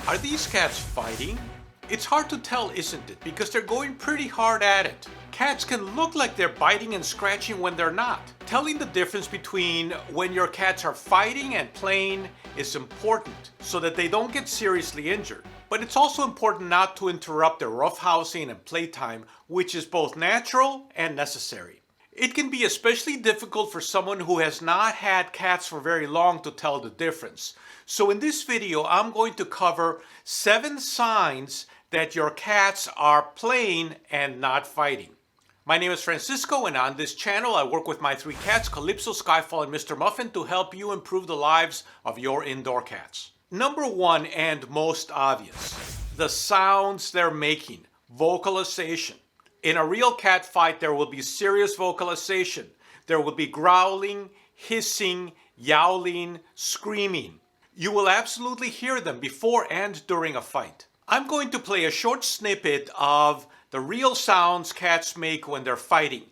Are these cats fighting? It's hard to tell, isn't it? Because they're going pretty hard at it. Cats can look like they're biting and scratching when they're not. Telling the difference between when your cats are fighting and playing is important so that they don't get seriously injured. But it's also important not to interrupt their roughhousing and playtime, which is both natural and necessary. It can be especially difficult for someone who has not had cats for very long to tell the difference. So in this video, I'm going to cover 7 signs that your cats are playing and not fighting. My name is Francisco, and on this channel I work with my 3 cats, Calypso, Skyfall, and Mr. Muffin, to help you improve the lives of your indoor cats. Number 1, and most obvious, the sounds they're making. Vocalization. In a real cat fight, there will be serious vocalization. There will be growling, hissing, yowling, screaming. You will absolutely hear them before and during a fight. I'm going to play a short snippet of the real sounds cats make when they're fighting.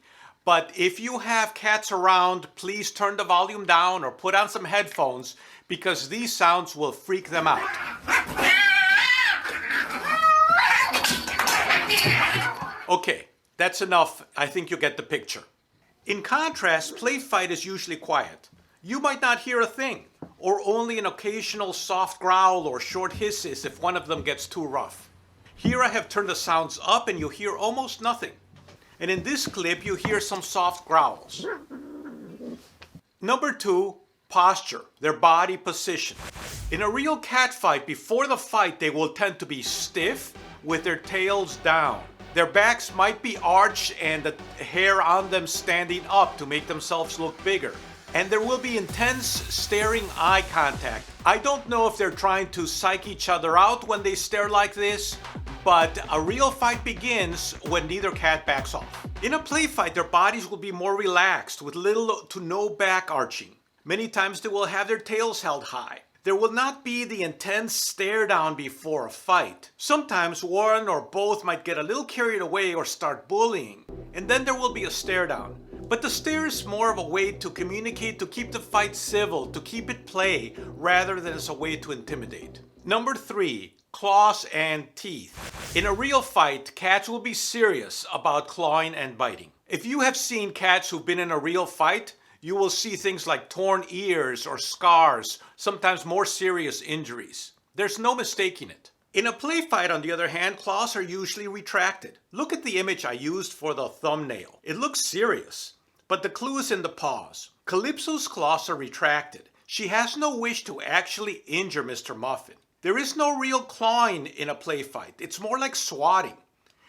But if you have cats around, please turn the volume down or put on some headphones because these sounds will freak them out. Okay, that's enough. I think you get the picture. In contrast, play fight is usually quiet. You might not hear a thing, or only an occasional soft growl or short hisses if one of them gets too rough. Here I have turned the sounds up and you hear almost nothing. And in this clip you hear some soft growls. Number 2, posture, their body position. In a real cat fight, before the fight they will tend to be stiff with their tails down. Their backs might be arched and the hair on them standing up to make themselves look bigger. And there will be intense staring eye contact. I don't know if they're trying to psych each other out when they stare like this, but a real fight begins when neither cat backs off. In a play fight, their bodies will be more relaxed with little to no back arching. Many times they will have their tails held high. There will not be the intense stare down before a fight. Sometimes one or both might get a little carried away or start bullying, and then there will be a stare down. But the stare is more of a way to communicate, to keep the fight civil, to keep it play, rather than as a way to intimidate. Number 3, claws and teeth. In a real fight, cats will be serious about clawing and biting. If you have seen cats who've been in a real fight, you will see things like torn ears or scars, sometimes more serious injuries. There's no mistaking it. In a play fight, on the other hand, claws are usually retracted. Look at the image I used for the thumbnail. It looks serious, but the clue is in the paws. Calypso's claws are retracted. She has no wish to actually injure Mr. Muffin. There is no real clawing in a play fight. It's more like swatting.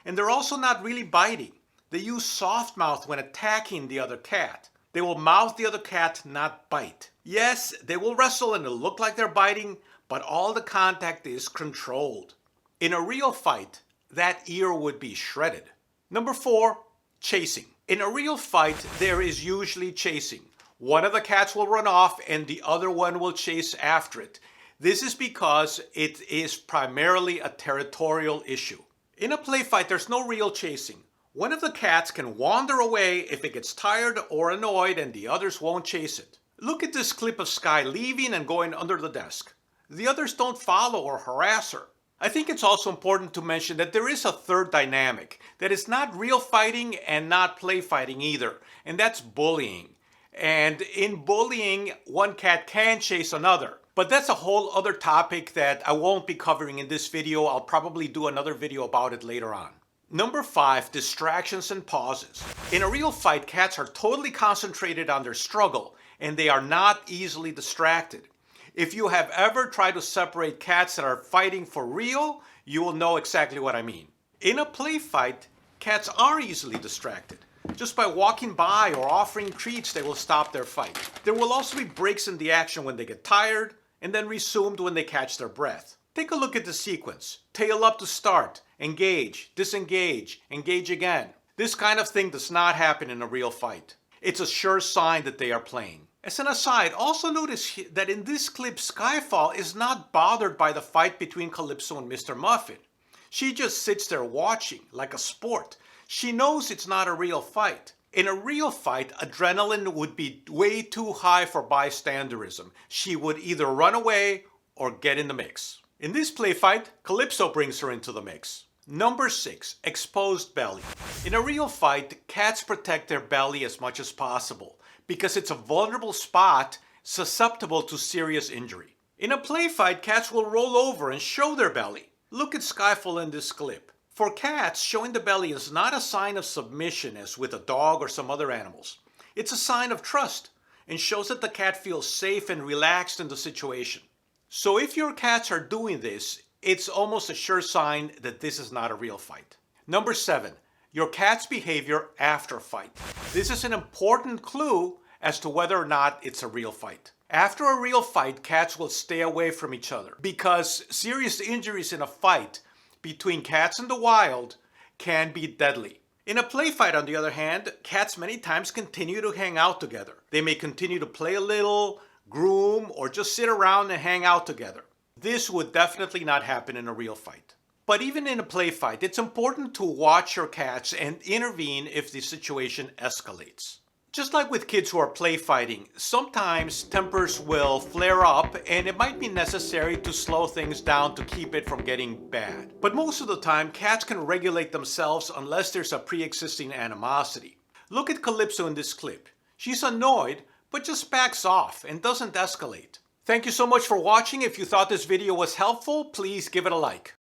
And they're also not really biting. They use soft mouth when attacking the other cat. They will mouth the other cat, not bite. Yes, they will wrestle and it'll look like they're biting, but all the contact is controlled. In a real fight, that ear would be shredded. Number 4, chasing. In a real fight, there is usually chasing. One of the cats will run off and the other one will chase after it. This is because it is primarily a territorial issue. In a play fight, there's no real chasing. One of the cats can wander away if it gets tired or annoyed and the others won't chase it. Look at this clip of Sky leaving and going under the desk. The others don't follow or harass her. I think it's also important to mention that there is a third dynamic that is not real fighting and not play fighting either, and that's bullying. And in bullying, one cat can chase another. But that's a whole other topic that I won't be covering in this video. I'll probably do another video about it later on. Number 5, distractions and pauses. In a real fight, cats are totally concentrated on their struggle and they are not easily distracted. If you have ever tried to separate cats that are fighting for real, you will know exactly what I mean. In a play fight, cats are easily distracted. Just by walking by or offering treats, they will stop their fight. There will also be breaks in the action when they get tired and then resumed when they catch their breath. Take a look at the sequence. Tail up to start, engage, disengage, engage again. This kind of thing does not happen in a real fight. It's a sure sign that they are playing. As an aside, also notice that in this clip, Skyfall is not bothered by the fight between Calypso and Mr. Muffin. She just sits there watching, like a sport. She knows it's not a real fight. In a real fight, adrenaline would be way too high for bystanderism. She would either run away or get in the mix. In this play fight, Calypso brings her into the mix. Number 6, exposed belly. In a real fight, cats protect their belly as much as possible because it's a vulnerable spot susceptible to serious injury. In a play fight, cats will roll over and show their belly. Look at Skyfall in this clip. For cats, showing the belly is not a sign of submission as with a dog or some other animals. It's a sign of trust and shows that the cat feels safe and relaxed in the situation. So if your cats are doing this, it's almost a sure sign that this is not a real fight. Number 7, your cat's behavior after fight. This is an important clue as to whether or not it's a real fight. After a real fight, cats will stay away from each other because serious injuries in a fight between cats in the wild can be deadly. In a play fight, on the other hand, cats many times continue to hang out together. They may continue to play a little, groom, or just sit around and hang out together. This would definitely not happen in a real fight. But even in a play fight, it's important to watch your cats and intervene if the situation escalates. Just like with kids who are play fighting, sometimes tempers will flare up and it might be necessary to slow things down to keep it from getting bad. But most of the time, cats can regulate themselves unless there's a pre-existing animosity. Look at Calypso in this clip. She's annoyed, but just backs off and doesn't escalate. Thank you so much for watching. If you thought this video was helpful, please give it a like.